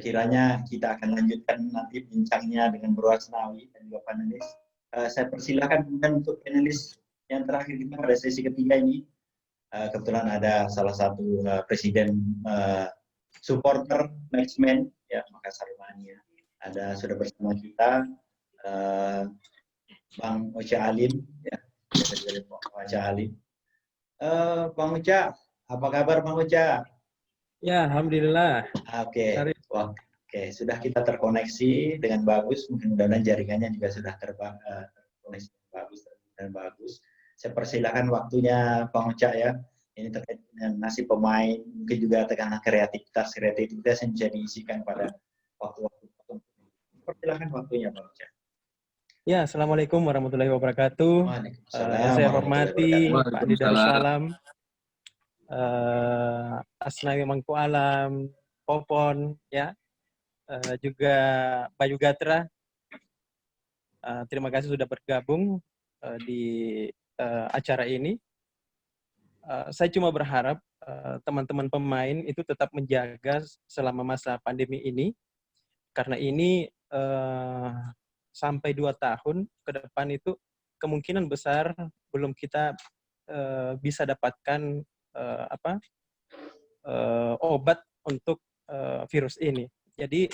sekiranya kita akan lanjutkan nanti bincangnya dengan Bro Asnawi dan juga panelis. Saya persilahkan kemudian untuk panelis yang terakhir kita pada sesi ketiga ini. Kebetulan ada salah satu presiden supporter matchman ya Makassar Mania. Ada sudah bersama kita Bang Ocha Alim ya, Bang Ocha Alim. Bang Ocha, apa kabar Bang Ocha? Ya, alhamdulillah. Oke. Oke, sudah kita terkoneksi dengan bagus. Mudah-mudahan jaringannya juga sudah terkoneksi bagus dan bagus. Saya persilakan waktunya Bang Ocha ya. Ini terkait dengan nasib pemain, mungkin juga tekanan kreativitas yang bisa diisikan pada waktu-waktu tertentu. Persilakan waktunya Bang Ocha. Ya, assalamualaikum warahmatullahi wabarakatuh. Saya hormati Pak Adi Darussalam, Asnawi Mangku Alam, Popon, ya, juga Bayu Gatra. Terima kasih sudah bergabung di acara ini. Saya cuma berharap teman-teman pemain itu tetap menjaga selama masa pandemi ini, karena ini sampai 2 tahun ke depan itu kemungkinan besar belum kita bisa dapatkan obat untuk virus ini. Jadi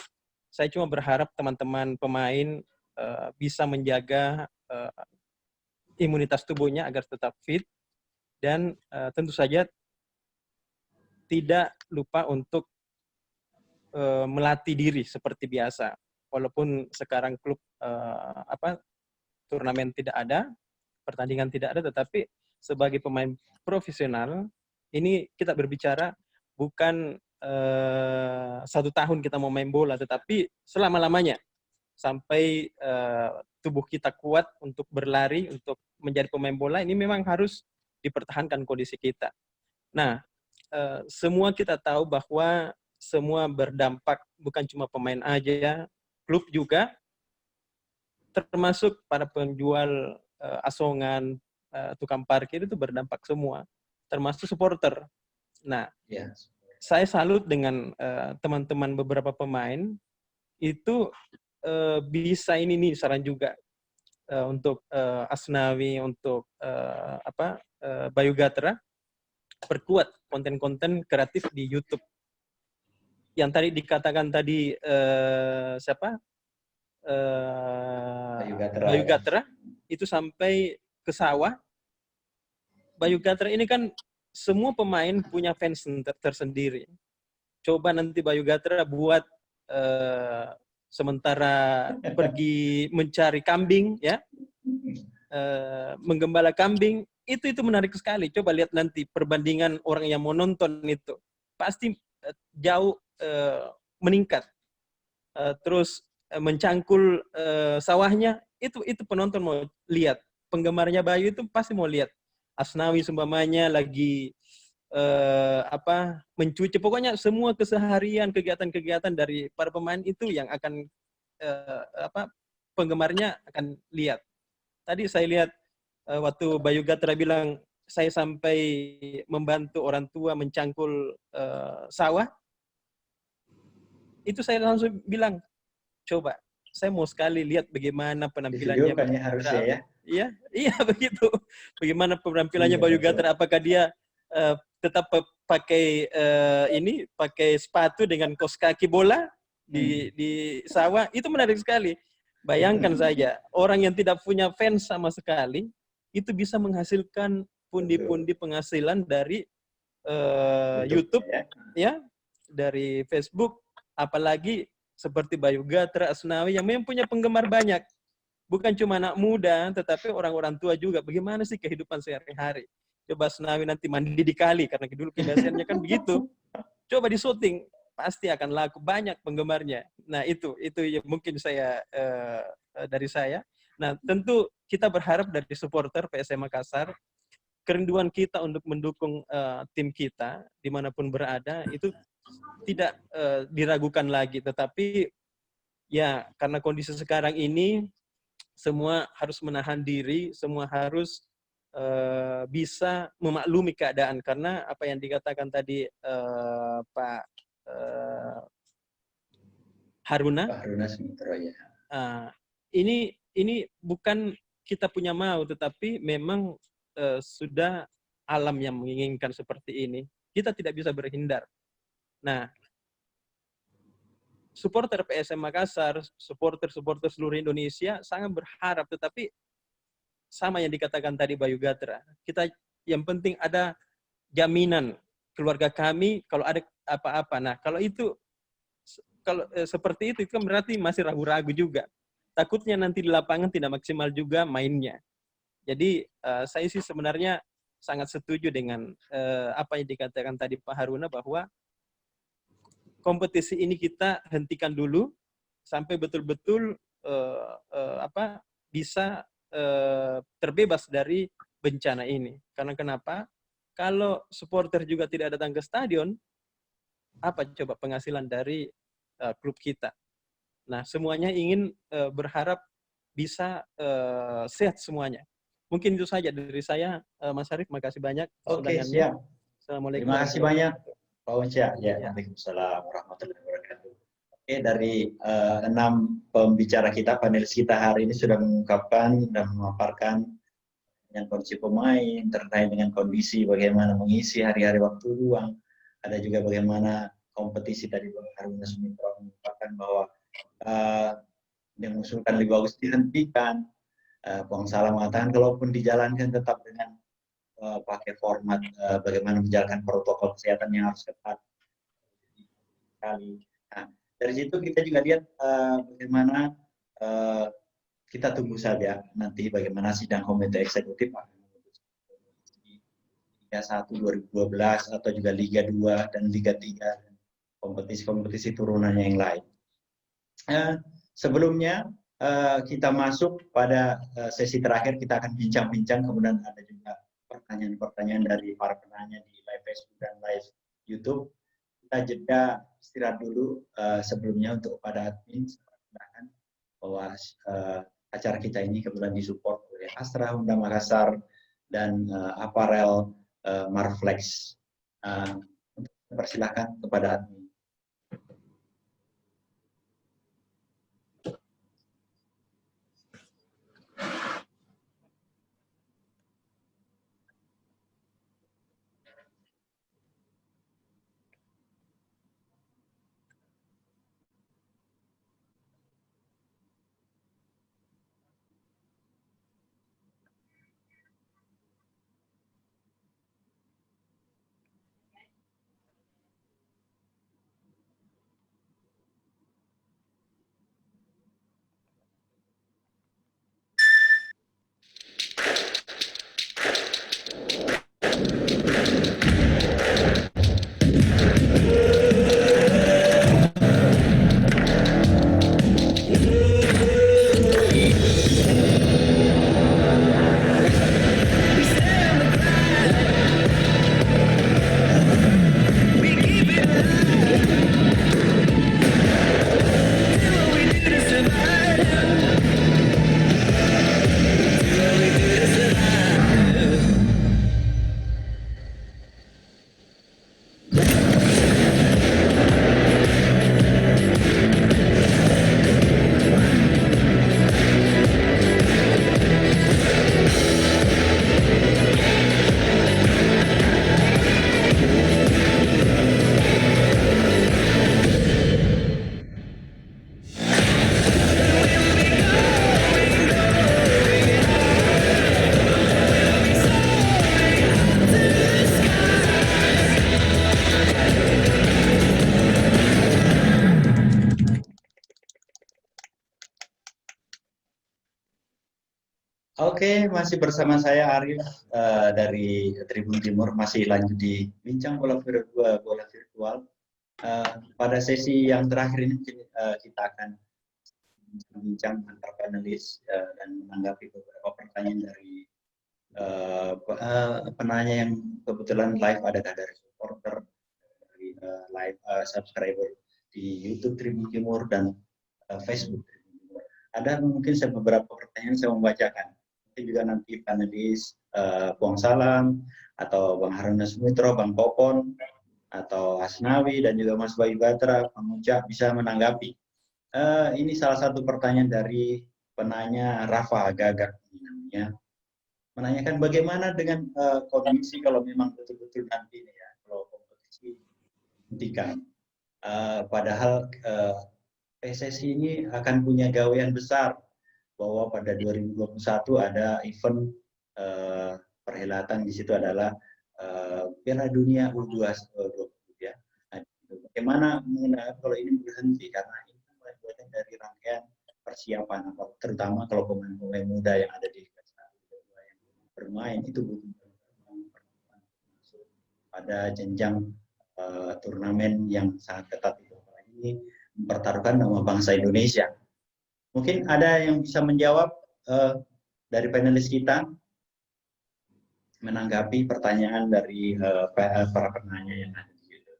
saya cuma berharap teman-teman pemain bisa menjaga imunitas tubuhnya agar tetap fit, dan tentu saja tidak lupa untuk melatih diri seperti biasa. Walaupun sekarang klub turnamen tidak ada, pertandingan tidak ada, tetapi sebagai pemain profesional ini kita berbicara bukan 1 tahun kita mau main bola, tetapi selama-lamanya sampai tubuh kita kuat untuk berlari, untuk menjadi pemain bola. Ini memang harus dipertahankan kondisi kita. Nah, semua kita tahu bahwa semua berdampak, bukan cuma pemain aja, klub juga, termasuk para penjual asongan, tukang parkir itu berdampak semua, termasuk supporter. Nah, saya salut dengan teman-teman beberapa pemain itu bisa ini nih saran juga untuk Asnawi, untuk Bayu Gatra, perkuat konten-konten kreatif di YouTube. Yang tadi dikatakan tadi siapa? Bayu Gatra itu sampai ke sawah. Bayu Gatra ini kan semua pemain punya fans tersendiri. Coba nanti Bayu Gatra buat sementara pergi mencari kambing, ya, menggembala kambing, itu menarik sekali. Coba lihat nanti perbandingan orang yang mau nonton itu pasti jauh meningkat. Terus mencangkul sawahnya, itu penonton mau lihat. Penggemarnya Bayu itu pasti mau lihat. Asnawi seumpamanya lagi mencuci, pokoknya semua keseharian, kegiatan-kegiatan dari para pemain itu yang akan penggemarnya akan lihat. Tadi saya lihat waktu Bayu Gatra bilang saya sampai membantu orang tua mencangkul sawah, itu saya langsung bilang, coba saya mau sekali lihat bagaimana penampilannya Bayu Gatra. Iya begitu. Bagaimana penampilannya Bayu Gatra? Apakah dia tetap pakai pakai sepatu dengan kaos kaki bola di sawah? Itu menarik sekali. Bayangkan saja, orang yang tidak punya fans sama sekali itu bisa menghasilkan pundi-pundi penghasilan dari YouTube, ya, dari Facebook, apalagi seperti Bayu Gatra, Asnawi yang memang punya penggemar banyak. Bukan cuma anak muda, tetapi orang-orang tua juga. Bagaimana sih kehidupan sehari-hari? Coba Asnawi nanti mandi di kali, karena dulu kebiasaannya kan begitu. Coba di syuting, pasti akan laku, banyak penggemarnya. Nah itu ya, mungkin saya dari saya. Nah tentu kita berharap dari supporter PSM Makassar, kerinduan kita untuk mendukung tim kita dimanapun berada itu tidak diragukan lagi. Tetapi ya karena kondisi sekarang ini semua harus menahan diri, semua harus bisa memaklumi keadaan, karena apa yang dikatakan tadi Pak Haruna. Pak Haruna Sumitra, ya. Ini bukan kita punya mau, tetapi memang sudah alam yang menginginkan seperti ini. Kita tidak bisa berhindar. Nah, supporter PSM Makassar, supporter seluruh Indonesia sangat berharap, tetapi sama yang dikatakan tadi Bayu Gatra, kita yang penting ada jaminan keluarga kami kalau ada apa-apa. Nah, kalau seperti itu kan berarti masih ragu-ragu juga. Takutnya nanti di lapangan tidak maksimal juga mainnya. Jadi saya sih sebenarnya sangat setuju dengan apa yang dikatakan tadi Pak Haruna, bahwa kompetisi ini kita hentikan dulu sampai betul-betul bisa terbebas dari bencana ini. Karena kenapa? Kalau supporter juga tidak datang ke stadion, apa coba penghasilan dari klub kita? Nah, semuanya ingin berharap bisa sehat semuanya. Mungkin itu saja dari saya, Mas Arief. Makasih banyak. Oke, siap. Assalamualaikum. Terima kasih banyak, Pak Onca. Ya, Waalaikumsalam warahmatullahi wabarakatuh. Oke, dari 6 pembicara kita, panelis kita hari ini sudah mengungkapkan dan memaparkan dengan kondisi pemain, terkait dengan kondisi bagaimana mengisi hari-hari waktu luang. Ada juga bagaimana kompetisi tadi Bang Haruna Sumitra mengungkapkan bahwa yang mengusulkan lebih bagus dihentikan. Bang Salam mengatakan kalaupun dijalankan tetap dengan pakai format bagaimana menjalankan protokol kesehatan yang harus ketat. Nah, dari situ kita juga lihat bagaimana kita tunggu saja nanti bagaimana sidang komite eksekutif Liga 1 2012 atau juga Liga 2 dan Liga 3 dan kompetisi-kompetisi turunannya yang lain. Sebelumnya kita masuk pada sesi terakhir, kita akan bincang-bincang, kemudian ada juga pertanyaan-pertanyaan dari para penanya di live Facebook dan live YouTube. Kita jeda istirahat dulu sebelumnya untuk pada admin, bahwa acara kita ini kemudian disupport oleh Astra Honda Makassar dan Aparel Marflex. Persilakan kepada admin. Oke, masih bersama saya Arief dari Tribun Timur, masih lanjut di bincang bola virtual. Pada sesi yang terakhir ini kita akan bincang antar panelis dan menanggapi beberapa pertanyaan dari penanya yang kebetulan live, adakah dari supporter, dari live subscriber di YouTube Tribun Timur dan Facebook Tribun Timur. Ada mungkin beberapa pertanyaan saya membacakan. Juga nanti panelis Bang Salam atau Bang Haruna Sumitra, Bang Popon atau Asnawi dan juga Mas Bayu Gatra, Bang Onca bisa menanggapi Ini salah satu pertanyaan dari penanya Rafa Gagak namanya. Menanyakan bagaimana dengan kondisi kalau memang betul-betul nanti ya, kalau kompetisi dihentikan. Padahal PSSI ini akan punya gawean besar bahwa pada 2021 ada event perhelatan di situ adalah Piala Dunia U20 ya. Nah, bagaimana mengenai kalau ini berhenti karena ini bagian dari rangkaian persiapan, terutama kalau pemain-pemain muda yang ada di yang bermain itu butuh pada jenjang turnamen yang sangat ketat itu. Ini mempertaruhkan nama bangsa Indonesia. Mungkin ada yang bisa menjawab dari panelis kita, menanggapi pertanyaan dari para penanya yang ada di situ.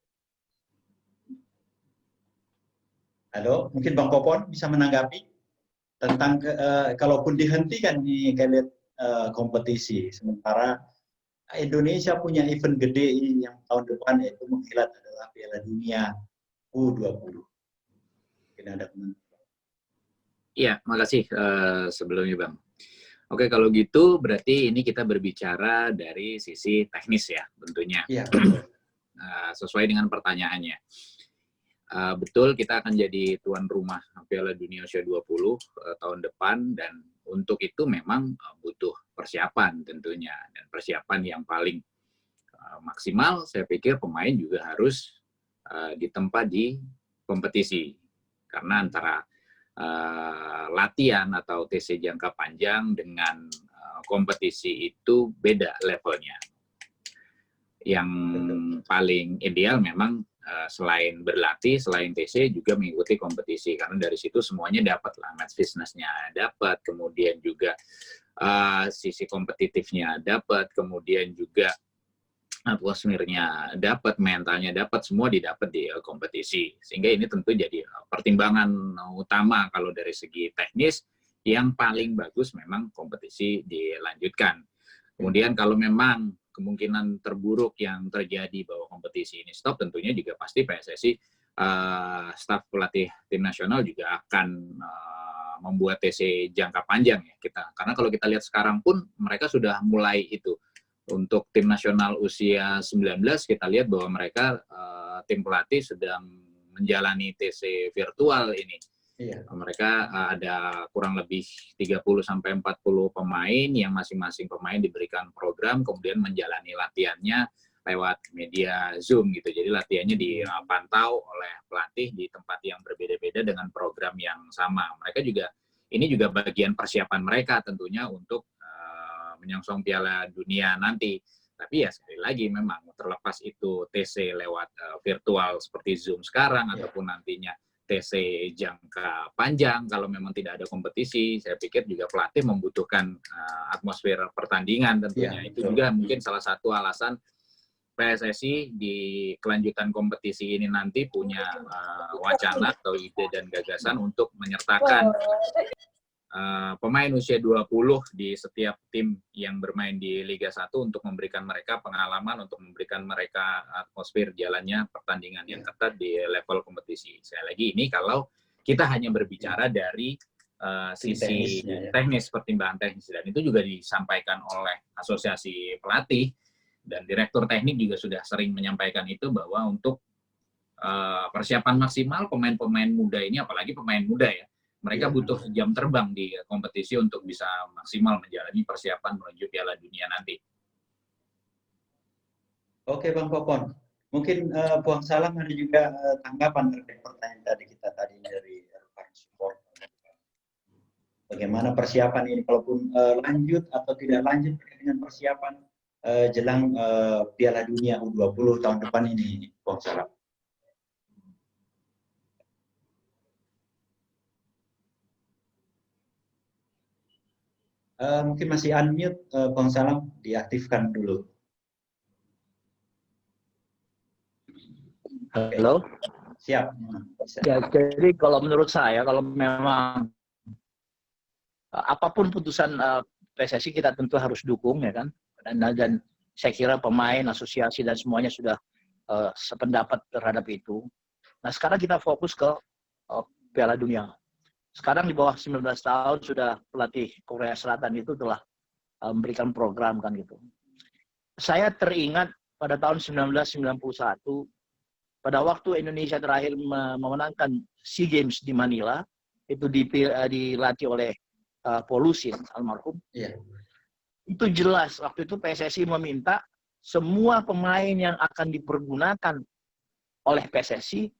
Halo, mungkin Bang Popon bisa menanggapi tentang kalaupun dihentikan nih kalian kompetisi, sementara Indonesia punya event gede yang tahun depan yaitu menghelat adalah Piala Dunia U20. Mungkin ada komentar. Iya, makasih sebelumnya Bang. Oke, kalau gitu berarti ini kita berbicara dari sisi teknis ya tentunya. Iya. Sesuai dengan pertanyaannya. Betul, kita akan jadi tuan rumah Piala Dunia Usia 20 tahun depan, dan untuk itu memang butuh persiapan tentunya, dan persiapan yang paling maksimal saya pikir pemain juga harus ditempa di kompetisi, karena antara latihan atau TC jangka panjang dengan kompetisi itu beda levelnya. Yang paling ideal memang selain berlatih, selain TC juga mengikuti kompetisi, karena dari situ semuanya dapat lah, match fitness-nya dapat, kemudian juga sisi kompetitifnya dapat, kemudian juga atmosfernya dapat, mentalnya dapat, semua didapat di kompetisi. Sehingga ini tentu jadi pertimbangan utama kalau dari segi teknis, yang paling bagus memang kompetisi dilanjutkan. Kemudian kalau memang kemungkinan terburuk yang terjadi bahwa kompetisi ini stop, tentunya juga pasti PSSI, staf pelatih tim nasional juga akan membuat TC jangka panjang ya kita. Karena kalau kita lihat sekarang pun mereka sudah mulai itu. Untuk tim nasional usia 19 kita lihat bahwa mereka tim pelatih sedang menjalani TC virtual ini. Iya. Mereka ada kurang lebih 30-40 pemain yang masing-masing pemain diberikan program, kemudian menjalani latihannya lewat media Zoom gitu. Jadi latihannya dipantau oleh pelatih di tempat yang berbeda-beda dengan program yang sama. Mereka juga, ini juga bagian persiapan mereka tentunya untuk menyongsong Piala Dunia nanti. Tapi ya sekali lagi memang terlepas itu TC lewat virtual seperti Zoom sekarang, ataupun nantinya TC jangka panjang, kalau memang tidak ada kompetisi, saya pikir juga pelatih membutuhkan atmosfer pertandingan tentunya. Itu juga mungkin salah satu alasan PSSI di kelanjutan kompetisi ini nanti punya wacana atau ide dan gagasan untuk menyertakan pemain usia 20 di setiap tim yang bermain di Liga 1 untuk memberikan mereka pengalaman, untuk memberikan mereka atmosfer jalannya pertandingan yang ketat di level kompetisi. Sekali lagi ini kalau kita hanya berbicara dari sisi teknis, pertimbangan teknis, dan itu juga disampaikan oleh asosiasi pelatih, dan direktur teknik juga sudah sering menyampaikan itu, bahwa untuk persiapan maksimal pemain-pemain muda ini, apalagi pemain muda ya, mereka butuh jam terbang di kompetisi untuk bisa maksimal menjalani persiapan menuju Piala Dunia nanti. Oke Bang Popon, mungkin Buang Salam ada juga tanggapan terkait pertanyaan tadi kita tadi dari rekan support. Bagaimana persiapan ini, kalaupun lanjut atau tidak lanjut dengan persiapan jelang Piala Dunia U20 tahun depan ini, Buang Salam. Mungkin masih unmute, Bang Salam, diaktifkan dulu. Halo? Siap. Ya, jadi kalau menurut saya, kalau memang apapun putusan PSSI kita tentu harus dukung, ya kan? Dan saya kira pemain, asosiasi, dan semuanya sudah sependapat terhadap itu. Nah, sekarang kita fokus ke Piala Dunia. Sekarang di bawah 19 tahun sudah pelatih Korea Selatan itu telah memberikan program kan gitu. Saya teringat pada tahun 1991 pada waktu Indonesia terakhir memenangkan SEA Games di Manila, itu dilatih oleh Polusin almarhum. Yeah. Itu jelas waktu itu PSSI meminta semua pemain yang akan dipergunakan oleh PSSI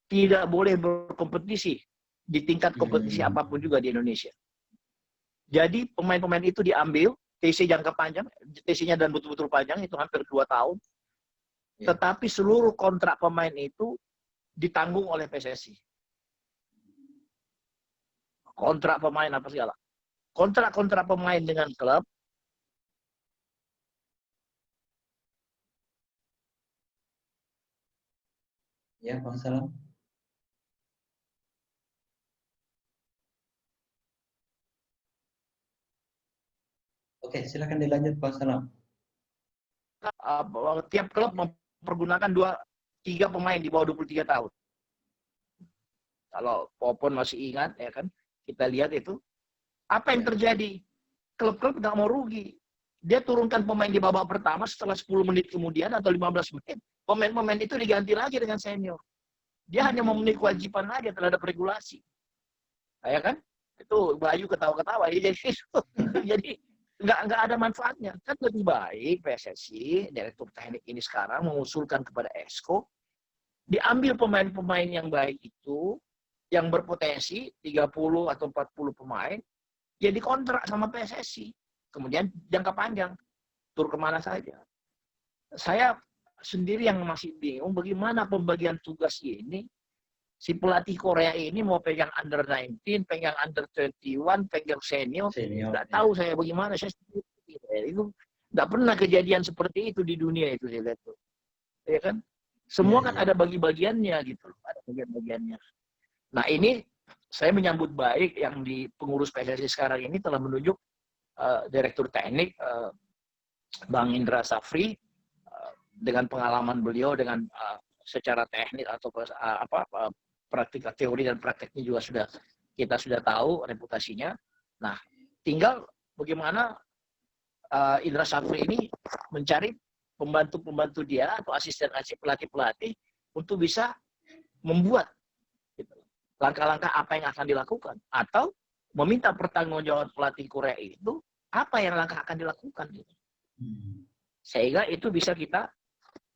tidak boleh berkompetisi di tingkat kompetisi apapun juga di Indonesia. Jadi pemain-pemain itu diambil, TC jangka panjang, TC-nya dan betul-betul panjang, itu hampir 2 tahun. Yeah. Tetapi seluruh kontrak pemain itu ditanggung oleh PSSI. Kontrak pemain apa segala. Kontrak-kontrak pemain dengan klub, ya, Bang Salam. Oke, silakan dilanjut, Bang Salam. Tiap klub mempergunakan 2-3 pemain di bawah 23 tahun. Kalau Popon masih ingat, ya kan, kita lihat itu. Apa yang terjadi? Klub-klub nggak mau rugi. Dia turunkan pemain di babak pertama, setelah 10 menit kemudian atau 15 menit, pemain-pemain itu diganti lagi dengan senior. Dia hanya memenuhi kewajiban aja terhadap regulasi. Ya kan? Itu Bayu ketawa-ketawa. Jadi nggak ada manfaatnya. Kan lebih baik PSSI, Direktur Teknik ini sekarang mengusulkan kepada Esko, diambil pemain-pemain yang baik itu, yang berpotensi 30 atau 40 pemain, ya dikontrak sama PSSI. Kemudian jangka panjang, tur kemana saja. Saya sendiri yang masih bingung bagaimana pembagian tugas ini. Si pelatih Korea ini mau pegang under 19, pegang under 21, pegang senior. Nggak tahu saya bagaimana. Saya itu nggak pernah kejadian seperti itu di dunia itu saya lihat tuh. Ya kan? Semua kan ada bagi-bagiannya gitu. Ada bagian-bagiannya. Nah ini saya menyambut baik yang di pengurus PSSI sekarang ini telah menunjuk Direktur Teknik Bang Indra Safri dengan pengalaman beliau dengan secara teknik atau praktik teori dan prakteknya juga kita sudah tahu reputasinya. Nah, tinggal bagaimana Indra Safri ini mencari pembantu-pembantu dia atau asisten pelatih-pelatih untuk bisa membuat langkah-langkah apa yang akan dilakukan atau meminta pertanggungjawaban pelatih Korea itu apa yang langkah akan dilakukan gitu. Sehingga itu bisa kita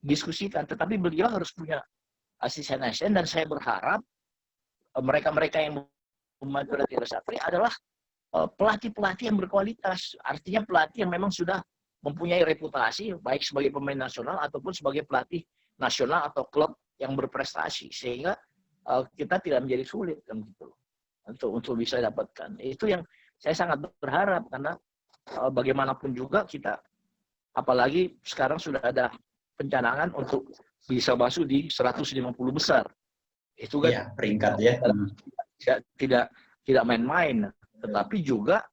diskusikan, tetapi beliau harus punya asisten dan saya berharap mereka-mereka yang membantu Indra Safri adalah pelatih-pelatih yang berkualitas, artinya pelatih yang memang sudah mempunyai reputasi baik sebagai pemain nasional ataupun sebagai pelatih nasional atau klub yang berprestasi, sehingga kita tidak menjadi sulit kan gitu untuk bisa dapatkan. Itu yang saya sangat berharap karena bagaimanapun juga kita, apalagi sekarang sudah ada pencanangan untuk bisa masuk di 150 besar. Itu kan ya, peringkat ya. Tidak main-main, tetapi juga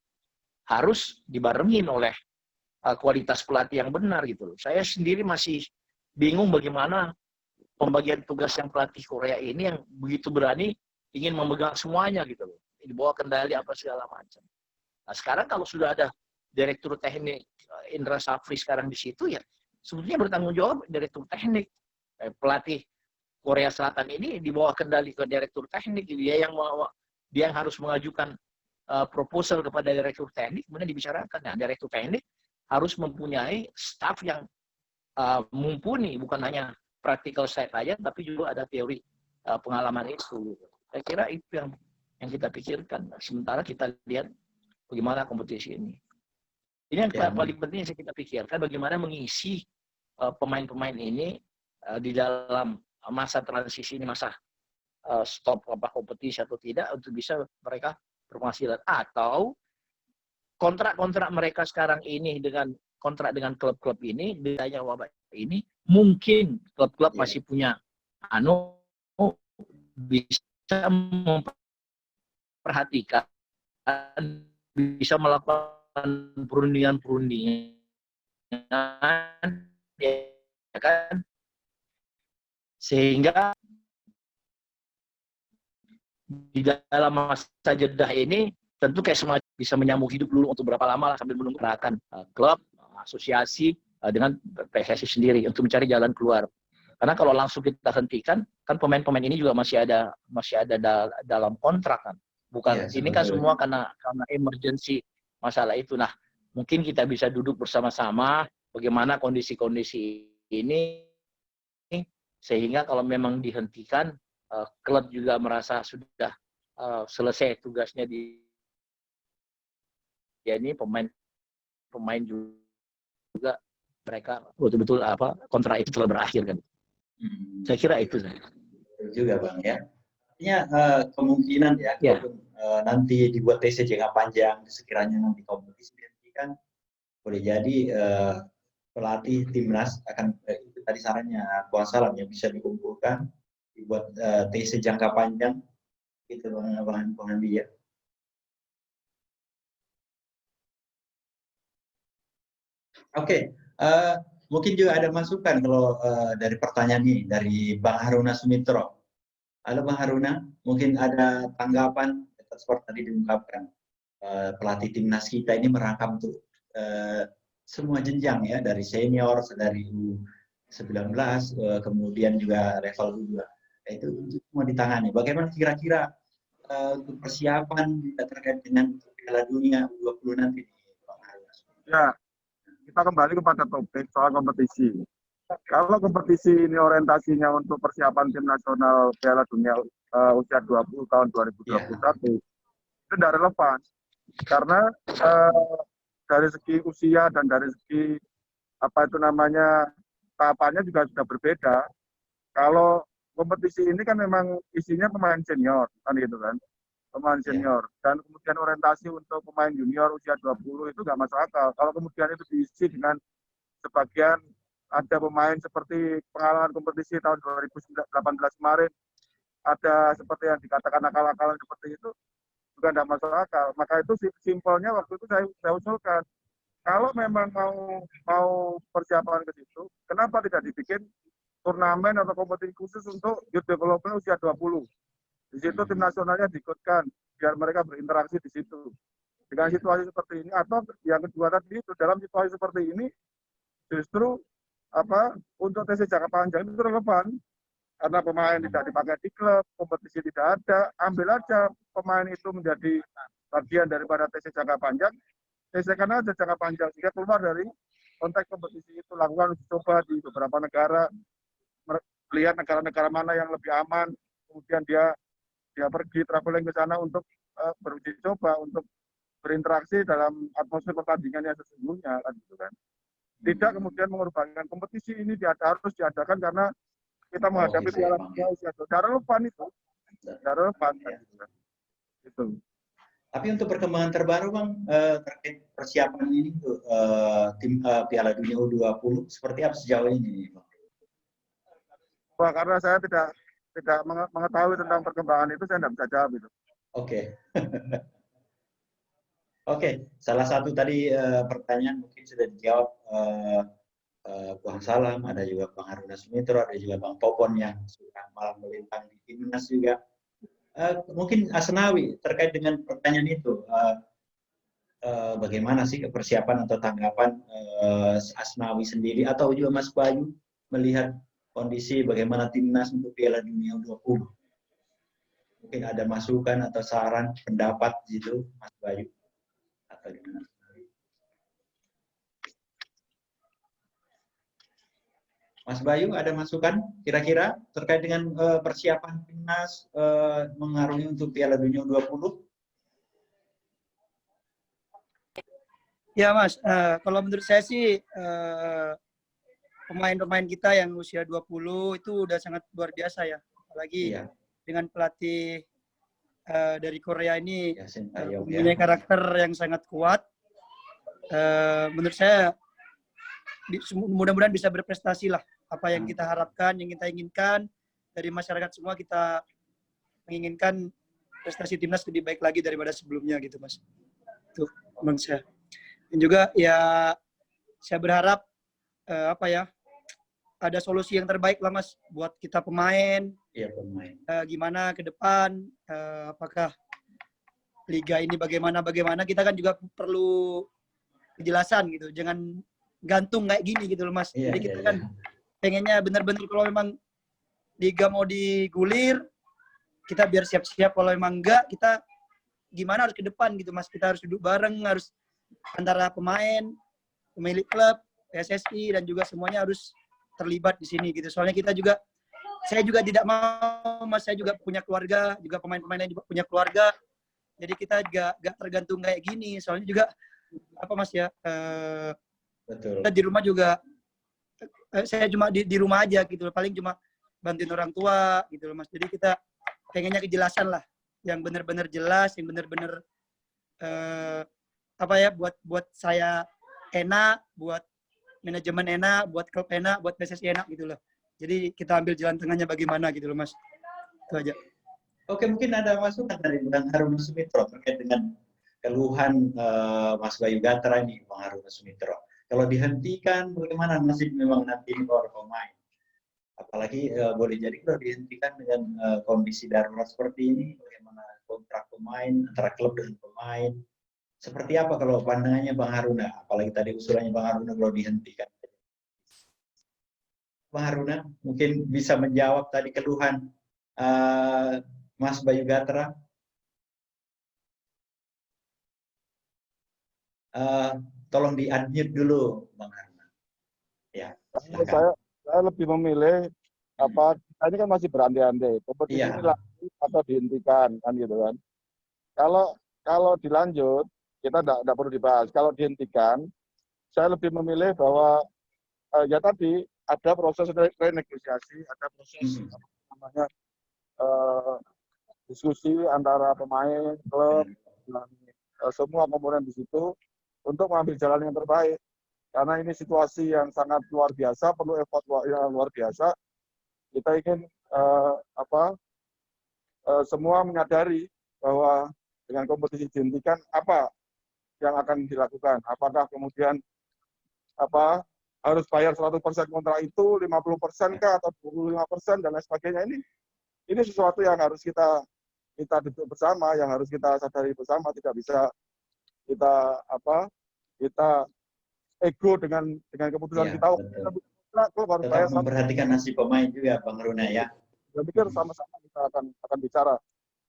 harus dibarengin oleh kualitas pelatih yang benar gitu. Saya sendiri masih bingung bagaimana pembagian tugas yang pelatih Korea ini yang begitu berani ingin memegang semuanya gitu loh. Di bawah kendali apa segala macam. Nah, sekarang kalau sudah ada Direktur Teknik Indra Safri sekarang di situ, ya sebetulnya bertanggung jawab Direktur Teknik. Pelatih Korea Selatan ini di bawah kendali ke Direktur Teknik, dia yang harus mengajukan proposal kepada Direktur Teknik, kemudian dibicarakan. Nah, Direktur Teknik harus mempunyai staf yang mumpuni, bukan hanya practical side aja, tapi juga ada teori pengalaman itu. Saya kira itu yang kita pikirkan. Sementara kita lihat bagaimana kompetisi ini. Ini yang paling penting yang kita pikirkan, bagaimana mengisi pemain-pemain ini di dalam masa transisi ini, masa stop kompetisi atau tidak, untuk bisa mereka berpenghasilan. Atau kontrak-kontrak mereka sekarang ini dengan kontrak dengan klub-klub ini, bedanya wabah ini, mungkin klub-klub masih punya bisa memperhatikan, bisa melakukan perundingan-perundingan, ya kan, sehingga di dalam masa jeda ini tentu kayak semacam bisa menyambung hidup dulu untuk berapa lama lah sambil menunggu gerakan klub, asosiasi dengan PSSI sendiri untuk mencari jalan keluar. Karena kalau langsung kita hentikan, kan pemain-pemain ini juga masih ada dalam kontrak kan. Bukan ini kan semua karena emergency masalah itu. Nah, mungkin kita bisa duduk bersama-sama bagaimana kondisi-kondisi ini sehingga kalau memang dihentikan, klub juga merasa sudah selesai tugasnya ini pemain juga mereka betul-betul kontrak itu telah berakhir kan. Saya kira itu saya. Juga Bang ya. Artinya kemungkinan ya. Nanti dibuat TC jangka panjang sekiranya nanti kompetisi dihentikan, boleh jadi pelatih timnas akan itu tadi sarannya Bang Salam yang bisa dikumpulkan dibuat TC jangka panjang gitu Bang Andi ya. Oke. Mungkin juga ada masukan kalau dari pertanyaan ini dari Bang Haruna Sumitro. Halo Bang Haruna, mungkin ada tanggapan seperti tadi diungkapkan pelatih timnas kita ini merangkap untuk semua jenjang ya, dari senior, dari U19, kemudian juga level U2. Itu semua ditangani. Bagaimana kira-kira untuk persiapan terkait dengan Piala Dunia U20 nanti Bang Haruna? Ya. Kita kembali kepada topik soal kompetisi. Kalau kompetisi ini orientasinya untuk persiapan tim nasional Piala Dunia usia 20 tahun 2021, itu tidak relevan. Karena dari segi usia dan dari segi tahapannya juga sudah berbeda. Kalau kompetisi ini kan memang isinya pemain senior, kan gitu kan. Pemain senior dan kemudian orientasi untuk pemain junior usia 20 itu nggak masuk akal. Kalau kemudian itu diisi dengan sebagian ada pemain seperti pengalaman kompetisi tahun 2018 kemarin, ada seperti yang dikatakan akal-akalan seperti itu juga tidak masuk akal. Maka itu simpelnya waktu itu saya usulkan, kalau memang mau persiapan ke situ, kenapa tidak dibikin turnamen atau kompetisi khusus untuk youth development usia 20? Di situ tim nasionalnya diikutkan biar mereka berinteraksi di situ. Dengan situasi seperti ini atau yang kedua tadi itu dalam situasi seperti ini justru untuk TC jangka panjang itu relevan karena pemain tidak dipakai di klub, kompetisi tidak ada, ambil aja pemain itu menjadi bagian daripada TC jangka panjang, TC-kan aja jangka panjang sehingga keluar dari konteks kompetisi itu, lakukan uji coba di beberapa negara, lihat negara-negara mana yang lebih aman, kemudian dia pergi traveling ke sana untuk beruji coba, untuk berinteraksi dalam atmosfer pertandingan yang sesungguhnya, kan gitu kan. Tidak kemudian mengorbankan kompetisi ini harus diadakan karena kita menghadapi Piala Dunia usia 20. Tidak relevan itu. Tidak relevan. Gitu. Tapi untuk perkembangan terbaru Bang, terkait persiapan ini untuk tim Piala Dunia U20, seperti apa sejauh ini Bang? Wah, karena saya tidak mengetahui tentang perkembangan itu, saya tidak bisa jawab itu. Oke. Oke, salah satu tadi pertanyaan mungkin sudah dijawab Bang Salam, ada juga Bang Haruna Sumitro, ada juga Bang Popon yang sudah malam melintang di timnas juga. Mungkin Asnawi terkait dengan pertanyaan itu, bagaimana sih persiapan atau tanggapan Asnawi sendiri atau juga Mas Bayu melihat kondisi bagaimana timnas untuk Piala Dunia U20? Mungkin ada masukan atau saran, pendapat gitu, Mas Bayu? Atau gimana? Mas Bayu, ada masukan kira-kira terkait dengan persiapan timnas mengarungi untuk Piala Dunia U20? Ya Mas, kalau menurut saya sih pemain-pemain kita yang usia 20 itu udah sangat luar biasa ya. Apalagi dengan pelatih dari Korea ini mempunyai karakter yang sangat kuat. Menurut saya mudah-mudahan bisa berprestasi lah. Apa yang kita harapkan, yang kita inginkan dari masyarakat semua, kita menginginkan prestasi timnas lebih baik lagi daripada sebelumnya gitu Mas. Itu menurut saya. Dan juga ya saya berharap ada solusi yang terbaik lah Mas buat kita pemain. Iya, pemain. Gimana ke depan, apakah liga ini bagaimana kita kan juga perlu kejelasan gitu. Jangan gantung kayak gini gitu loh Mas. Iya, jadi kita kan pengennya benar-benar kalau memang liga mau digulir, kita biar siap-siap. Kalau memang enggak, kita gimana harus ke depan gitu Mas. Kita harus duduk bareng, harus antara pemain, pemilik klub, PSSI dan juga semuanya harus terlibat di sini gitu. Soalnya saya juga tidak mau Mas, saya juga punya keluarga, juga pemain-pemainnya juga punya keluarga. Jadi kita gak tergantung kayak gini. Soalnya juga apa Mas ya, betul. Kita di rumah juga, saya cuma di rumah aja gitu, paling cuma bantuin orang tua gitu loh Mas. Jadi kita pengennya kejelasan lah, yang benar-benar jelas, yang benar-benar apa ya, buat saya enak, buat manajemen enak, buat klub enak, buat PSSI enak gitu loh. Jadi kita ambil jalan tengahnya bagaimana gitu loh Mas. Itu aja. Oke, mungkin ada masukan dari Bang Haruna Sumitro terkait dengan keluhan Mas Bayu Gatra ini, Bang Haruna Sumitro. Kalau dihentikan, bagaimana nasib memang nanti para pemain? Apalagi boleh jadi kalau dihentikan dengan kondisi darurat seperti ini, bagaimana kontrak pemain antara klub dengan pemain? Seperti apa kalau pandangannya Bang Haruna? Apalagi tadi usulannya Bang Haruna kalau dihentikan. Bang Haruna mungkin bisa menjawab tadi keluhan Mas Bayu Gatra. Tolong di-unmute dulu, Bang Haruna. Ya, silakan. Saya lebih memilih ini kan masih berandai-andai. Kompetisi ini lanjut atau dihentikan kan gitu kan. Kalau dilanjut kita tidak perlu dibahas. Kalau dihentikan, saya lebih memilih bahwa ya tadi ada proses renegosiasi, ada proses diskusi antara pemain, klub, dan semua komponen di situ untuk mengambil jalan yang terbaik. Karena ini situasi yang sangat luar biasa, perlu effort yang luar biasa. Kita ingin semua menyadari bahwa dengan kompetisi dihentikan, apa yang akan dilakukan? Apakah kemudian harus bayar 100% kontrak itu, 50% kah atau 25% dan lain sebagainya? Ini sesuatu yang harus kita duduk bersama, yang harus kita sadari bersama. Tidak bisa kita ego dengan keputusan kita. Klub harus bayar. Memperhatikan nasib pemain juga, Bang Runa ya. Saya pikir sama-sama kita akan bicara.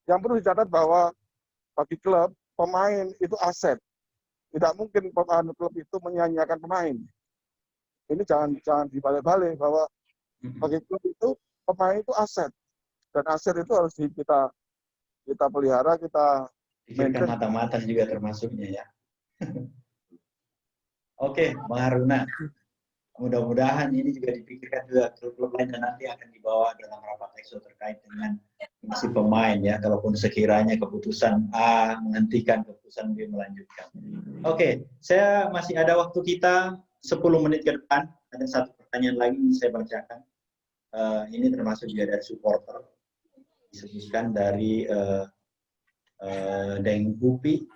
Yang perlu dicatat bahwa bagi klub, pemain itu aset. Tidak mungkin klub itu menyia-nyiakan pemain. Ini jangan dibalik-balik bahwa bagi klub itu pemain itu aset. Dan aset itu harus kita pelihara, kita pikirkan mata-mata juga termasuknya ya. Oke, Bang Haruna. Mudah-mudahan ini juga dipikirkan juga klub-klub lain dan nanti akan dibawa dalam rapat EXO terkait dengan nasib pemain ya. Kalaupun sekiranya keputusan A menghentikan, keputusan B melanjutkan. Oke, saya masih ada waktu kita 10 menit ke depan. Ada satu pertanyaan lagi yang saya bacakan. Ini termasuk juga dari supporter. Disebutkan dari Deng Upi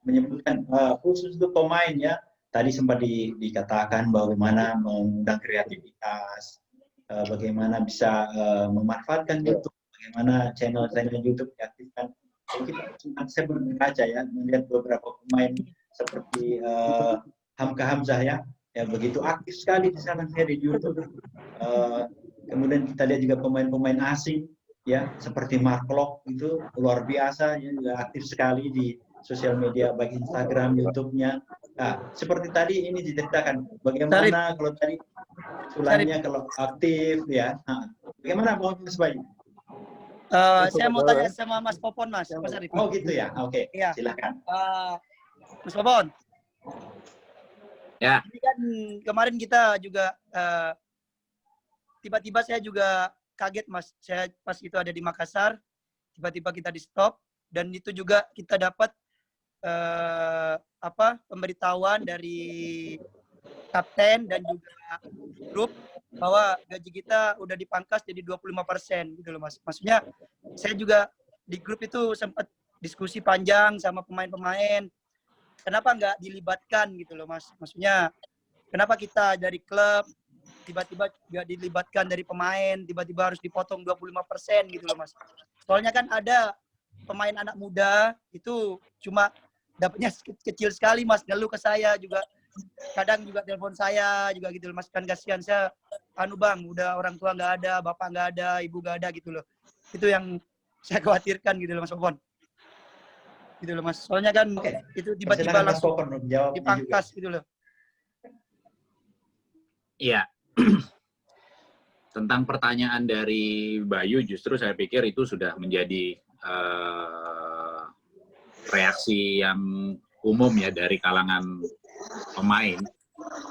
menyebutkan khusus untuk pemain ya. Tadi sempat dikatakan bagaimana mengundang kreativitas, bagaimana bisa memanfaatkan YouTube, bagaimana channel-channel YouTube diaktifkan. Saya berkaca ya, melihat beberapa pemain seperti Hamka Hamzah ya begitu aktif sekali di sana di YouTube. Kemudian kita lihat juga pemain-pemain asing ya, seperti Mark Locke itu luar biasa, ya, juga aktif sekali di sosial media baik Instagram, YouTube-nya. Nah, seperti tadi ini diceritakan bagaimana kalau tadi usulannya kalau aktif ya. Nah, bagaimana Mas Bayu? Saya mau tanya sama Mas Popon, Mas. Oh gitu ya, oke. Ya. Silakan. Mas Popon. Ya. Ini kan kemarin kita juga tiba-tiba saya juga kaget Mas. Saya pas itu ada di Makassar, tiba-tiba kita di stop dan itu juga kita dapat pemberitahuan dari kapten dan juga grup bahwa gaji kita udah dipangkas jadi 25% gitu loh Mas. Maksudnya saya juga di grup itu sempat diskusi panjang sama pemain-pemain. Kenapa nggak dilibatkan gitu loh Mas. Maksudnya Kenapa kita dari klub tiba-tiba nggak dilibatkan dari pemain, tiba-tiba harus dipotong 25% gitu loh Mas. Soalnya kan ada pemain anak muda itu cuma dapatnya kecil sekali Mas, ngeluh ke saya juga. Kadang juga telepon saya juga gitu loh Mas, kan kasihan saya, Bang, udah orang tua nggak ada, bapak nggak ada, ibu nggak ada gitu loh. Itu yang saya khawatirkan gitu loh Mas Popon. Gitu loh Mas. Soalnya kan itu tiba-tiba langsung dipangkas gitu loh. Iya. Tentang pertanyaan dari Bayu, justru saya pikir itu sudah menjadi reaksi yang umum ya dari kalangan pemain.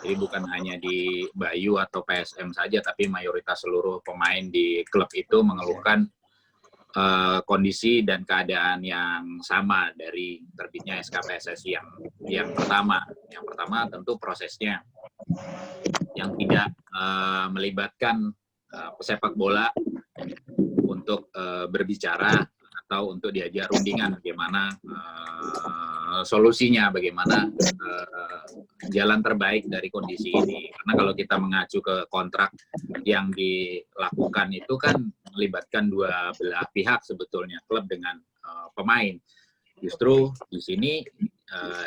Jadi bukan hanya di Bayu atau PSM saja, tapi mayoritas seluruh pemain di klub itu mengeluhkan kondisi dan keadaan yang sama dari terbitnya SK PSSI yang pertama. Yang pertama tentu prosesnya yang tidak melibatkan pesepak bola untuk berbicara atau untuk diajak rundingan bagaimana solusinya, bagaimana jalan terbaik dari kondisi ini. Karena kalau kita mengacu ke kontrak yang dilakukan itu kan melibatkan dua belah pihak sebetulnya, klub dengan pemain. Justru di sini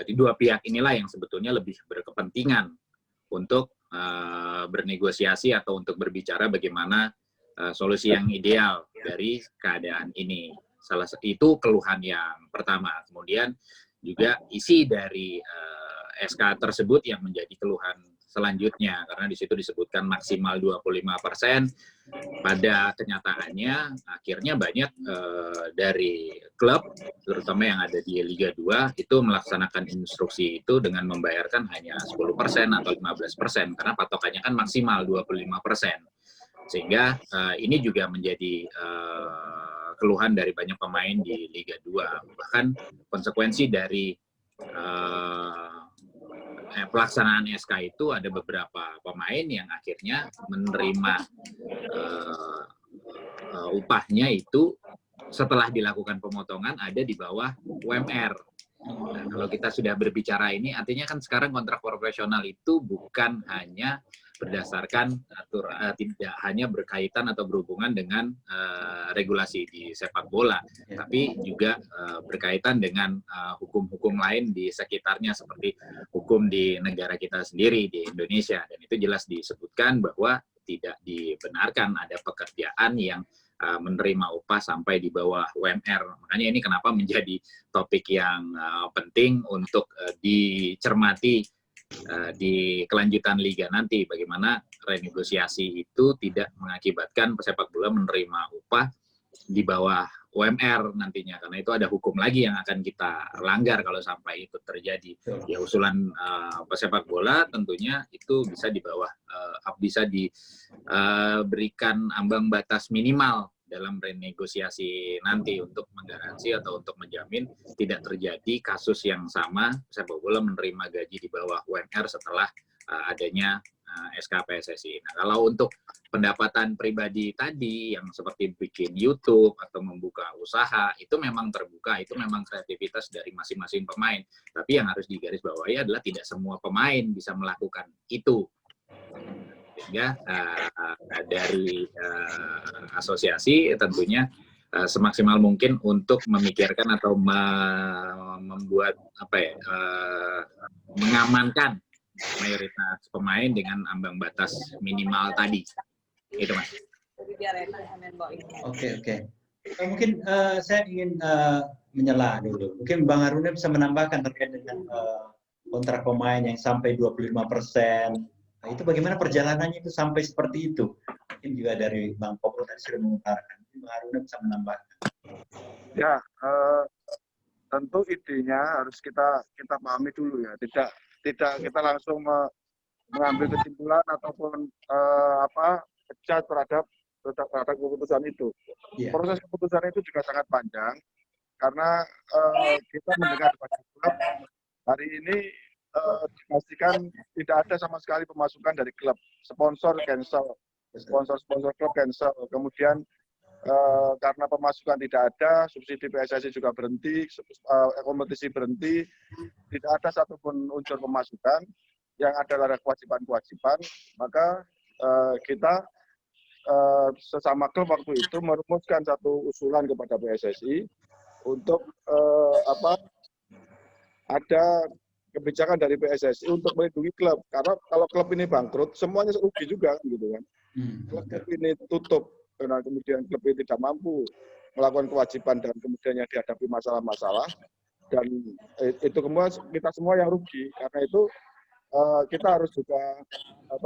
di dua pihak inilah yang sebetulnya lebih berkepentingan untuk bernegosiasi atau untuk berbicara bagaimana solusi yang ideal dari keadaan ini. Salah satu itu keluhan yang pertama. Kemudian juga isi dari SK tersebut yang menjadi keluhan selanjutnya, karena di situ disebutkan maksimal 25%. Pada kenyataannya akhirnya banyak dari klub, terutama yang ada di Liga 2, itu melaksanakan instruksi itu dengan membayarkan hanya 10% atau 15%, karena patokannya kan maksimal 25%. Sehingga ini juga menjadi keluhan dari banyak pemain di Liga 2. Bahkan konsekuensi dari pelaksanaan SK itu ada beberapa pemain yang akhirnya menerima upahnya itu setelah dilakukan pemotongan ada di bawah UMR. Nah, kalau kita sudah berbicara ini, artinya kan sekarang kontrak profesional itu bukan hanya berdasarkan tidak hanya berkaitan atau berhubungan dengan regulasi di sepak bola, tapi juga berkaitan dengan hukum-hukum lain di sekitarnya seperti hukum di negara kita sendiri di Indonesia, dan itu jelas disebutkan bahwa tidak dibenarkan ada pekerjaan yang menerima upah sampai di bawah UMR. Makanya ini kenapa menjadi topik yang penting untuk dicermati di kelanjutan liga nanti, bagaimana renegosiasi itu tidak mengakibatkan pesepak bola menerima upah di bawah UMR nantinya, karena itu ada hukum lagi yang akan kita langgar kalau sampai itu terjadi. Ya usulan pesepak bola tentunya itu bisa di bawah bisa diberikan ambang batas minimal dalam renegosiasi nanti untuk menggaransi atau untuk menjamin tidak terjadi kasus yang sama sepak bola menerima gaji di bawah UMR setelah adanya SK PSSI. Nah, kalau untuk pendapatan pribadi tadi yang seperti bikin YouTube atau membuka usaha, itu memang terbuka, itu memang kreativitas dari masing-masing pemain. Tapi yang harus digarisbawahi adalah tidak semua pemain bisa melakukan itu. Sehingga dari asosiasi tentunya semaksimal mungkin untuk memikirkan atau membuat mengamankan mayoritas pemain dengan ambang batas minimal tadi. Itu Mas. Oke. Mungkin saya ingin menyela dulu. Mungkin Bang Haruna bisa menambahkan terkait dengan kontrak pemain yang sampai 25%. Nah, itu bagaimana perjalanannya itu sampai seperti itu? Mungkin juga dari Bang Popon tadi sudah mengutarakan. Bang Haruna bisa menambahkan. Ya, tentu idenya harus kita pahami dulu ya. Tidak kita langsung mengambil kesimpulan ataupun pecat terhadap keputusan itu. Yeah. Proses keputusan itu juga sangat panjang karena kita mendengar banyak klub hari ini dipastikan tidak ada sama sekali pemasukan dari klub, sponsor cancel, sponsor klub cancel, kemudian karena pemasukan tidak ada, subsidi PSSI juga berhenti, kompetisi berhenti, tidak ada satupun unsur pemasukan. yang ada kewajiban-kewajiban, maka kita sesama klub waktu itu merumuskan satu usulan kepada PSSI untuk ada kebijakan dari PSSI untuk melindungi klub, karena kalau klub ini bangkrut semuanya rugi juga kan, gitu kan. Klub ini tutup karena kemudian klub ini tidak mampu melakukan kewajiban dan kemudian yang dihadapi masalah-masalah, dan itu kita semua yang rugi. Karena itu kita harus juga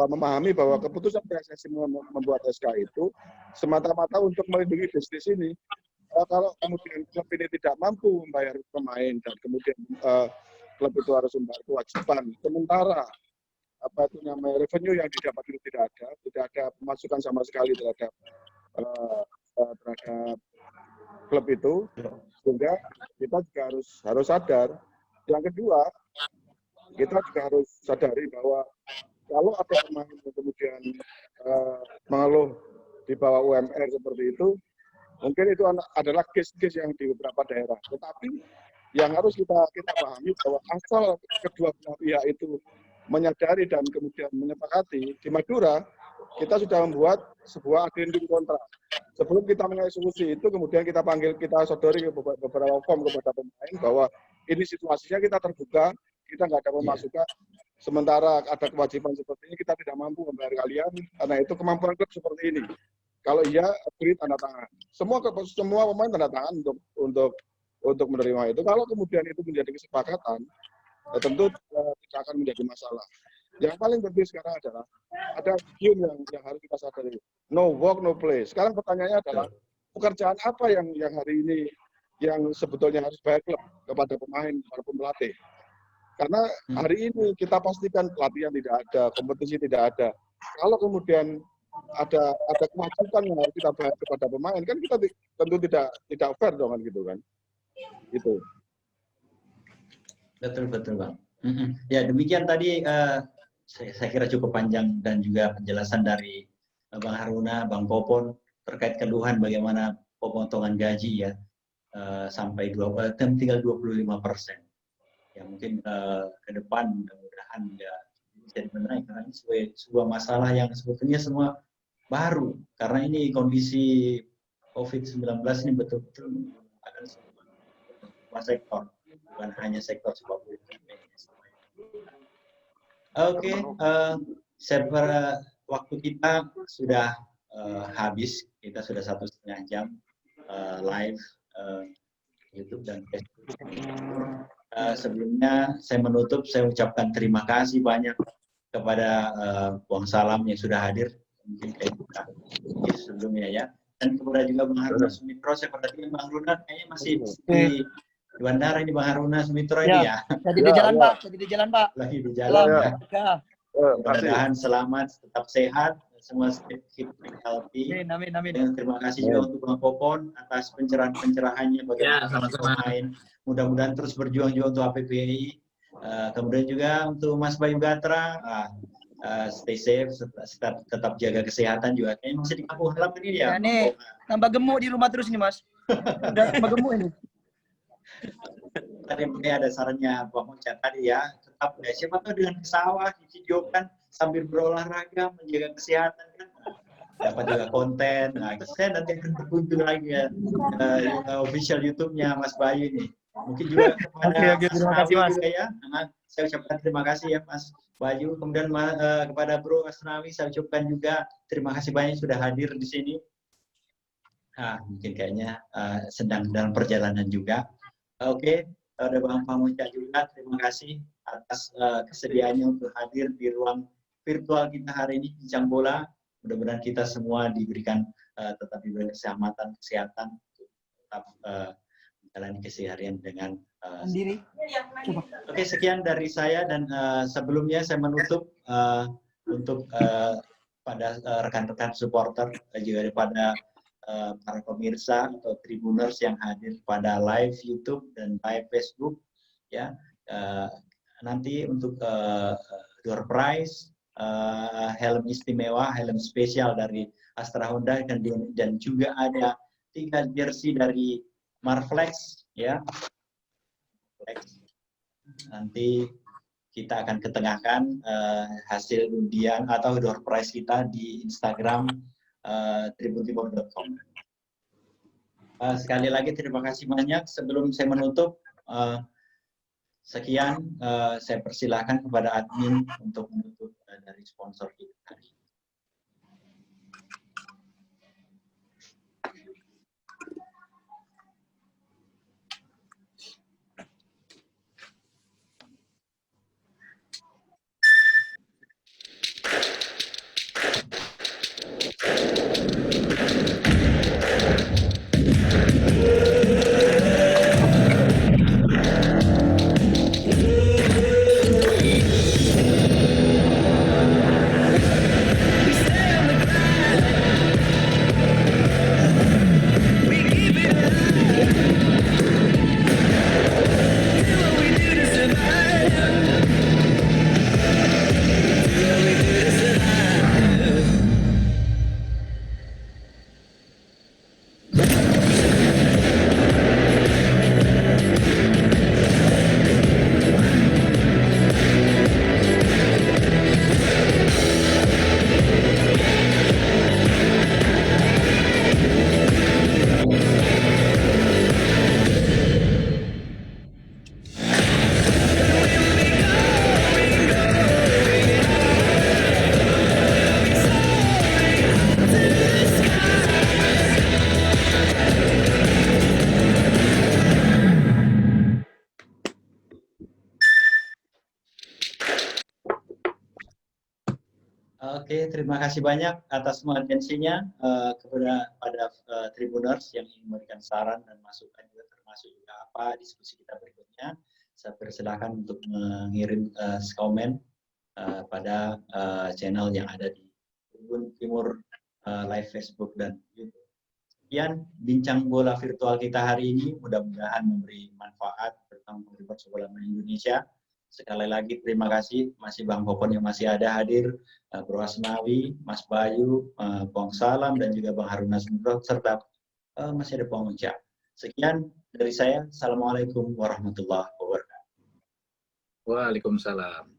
memahami bahwa keputusan PSSI membuat SK itu semata-mata untuk melindungi bisnis ini. Kalau kemudian klub ini tidak mampu membayar pemain dan kemudian klub itu harus membayar kewajiban, sementara revenue yang didapat itu tidak ada pemasukan sama sekali terhadap klub itu, sehingga kita juga harus sadar. Yang kedua, kita juga harus sadari bahwa kalau ada pemain yang kemudian mengeluh di bawah UMR seperti itu, mungkin itu adalah case-case yang di beberapa daerah. Tetapi yang harus kita pahami bahwa asal kedua belah pihak itu menyadari dan kemudian menyepakati, di Madura kita sudah membuat sebuah addendum kontrak. Sebelum kita mengeksekusi itu, kemudian kita sodori ke beberapa form kepada pemain bahwa ini situasinya kita terbuka, kita nggak ada pemasukan, sementara ada kewajiban seperti ini, kita tidak mampu membayar kalian, karena itu kemampuan klub seperti ini. Kalau iya, beri tanda tangan. Semua pemain tanda tangan untuk menerima itu. Kalau kemudian itu menjadi kesepakatan, tentu tidak akan menjadi masalah. Yang paling penting sekarang adalah ada game yang harus kita sadari. No work, no play. Sekarang pertanyaannya adalah pekerjaan apa yang hari ini yang sebetulnya harus bayar klub kepada pemain, para pelatih. Karena hari ini kita pastikan pelatihan tidak ada, kompetisi tidak ada. Kalau kemudian ada kewajiban yang harus kita bayar kepada pemain, kan kita tentu tidak fair dong kan, gitu kan. Gitu. Betul Bang. Ya, demikian tadi saya kira cukup panjang dan juga penjelasan dari Bang Haruna, Bang Popon terkait keluhan bagaimana pemotongan gaji ya sampai tinggal 25%. Ya mungkin ke depan mudah-mudahan ya bisa dibenahi, karena ini sebuah masalah yang sebetulnya semua baru, karena ini kondisi COVID-19 ini betul-betul ada semua sektor, bukan hanya sektor sepak bola. Oke, waktu kita sudah habis, kita sudah 1,5 jam live YouTube dan Facebook. Sebelumnya saya menutup, saya ucapkan terima kasih banyak kepada Bang Salam yang sudah hadir, mungkin sebelumnya ya, dan kepada juga Bang Haruna Sumitro. Saya perhatikan Bang Haruna kayaknya masih di bandara ini, Bang Haruna Sumitro ini ya. Lagi di jalan Pak, lagi di jalan Pak. Lagi di jalan ya. Mudah-mudahan selamat, tetap sehat, semua fit and healthy. Amin. Dan terima kasih juga untuk Bang Popon atas pencerahan-pencerahannya bagaimana pemain. Mudah-mudahan terus berjuang juga untuk APPI. Kemudian juga untuk Mas Bayu Gatra, stay safe, tetap jaga kesehatan juga. Kayaknya masih di kampung halaman ini ya. Nih, tambah gemuk di rumah terus nih Mas. Udah tambah gemuk ini. Tadi ada sarannya Bang Ocha tadi ya, tetap ya, siapa tahu dengan ke sawah divideokan sambil berolahraga, menjaga kesehatan kan, dapat juga konten. Nah, saya nanti akan berkunjung lagi ya official YouTube-nya Mas Bayu ini. Mungkin juga kepada terima kasih Mas. Juga ya. Saya ucapkan terima kasih ya Mas Bayu. Kemudian kepada Bro Asnawi saya ucapkan juga terima kasih banyak sudah hadir di sini. Mungkin kayaknya sedang dalam perjalanan juga. Oke, ada Bang Pamuca juga, terima kasih atas kesediaannya untuk hadir di ruang virtual kita hari ini, Bincang Bola. Mudah-mudahan kita semua diberikan tetap diberi kesehatan, tetap menjalani keseharian dengan sendiri. Oke, sekian dari saya, dan sebelumnya saya menutup untuk pada rekan-rekan supporter juga daripada para pemirsa atau tribuners yang hadir pada live YouTube dan live Facebook ya, nanti untuk door prize helm istimewa, helm spesial dari Astra Honda, dan juga ada 3 jersey dari Marflex ya. Nanti kita akan ketengahkan hasil undian atau door prize kita di Instagram tribuntimur.com. Sekali lagi terima kasih banyak. Sebelum saya menutup, sekian, saya persilahkan kepada admin untuk menutup dari sponsor kita hari ini. Oke, terima kasih banyak atas semua atensinya kepada Tribuners yang ingin memberikan saran dan masukan juga, termasuk juga apa diskusi kita berikutnya. Saya persilakan untuk mengirim komen pada channel yang ada di Tribun Timur live Facebook dan YouTube. Sekian bincang bola virtual kita hari ini, mudah-mudahan memberi manfaat tentang penghidupan sepak bola Indonesia. Sekali lagi terima kasih masih Bang Popon yang masih ada hadir, Bro Asnawi, Mas Bayu, Bang Salam dan juga Bang Haruna Sumbrot serta masih ada Bang Uca. Sekian dari saya. Assalamualaikum warahmatullahi wabarakatuh. Waalaikumsalam.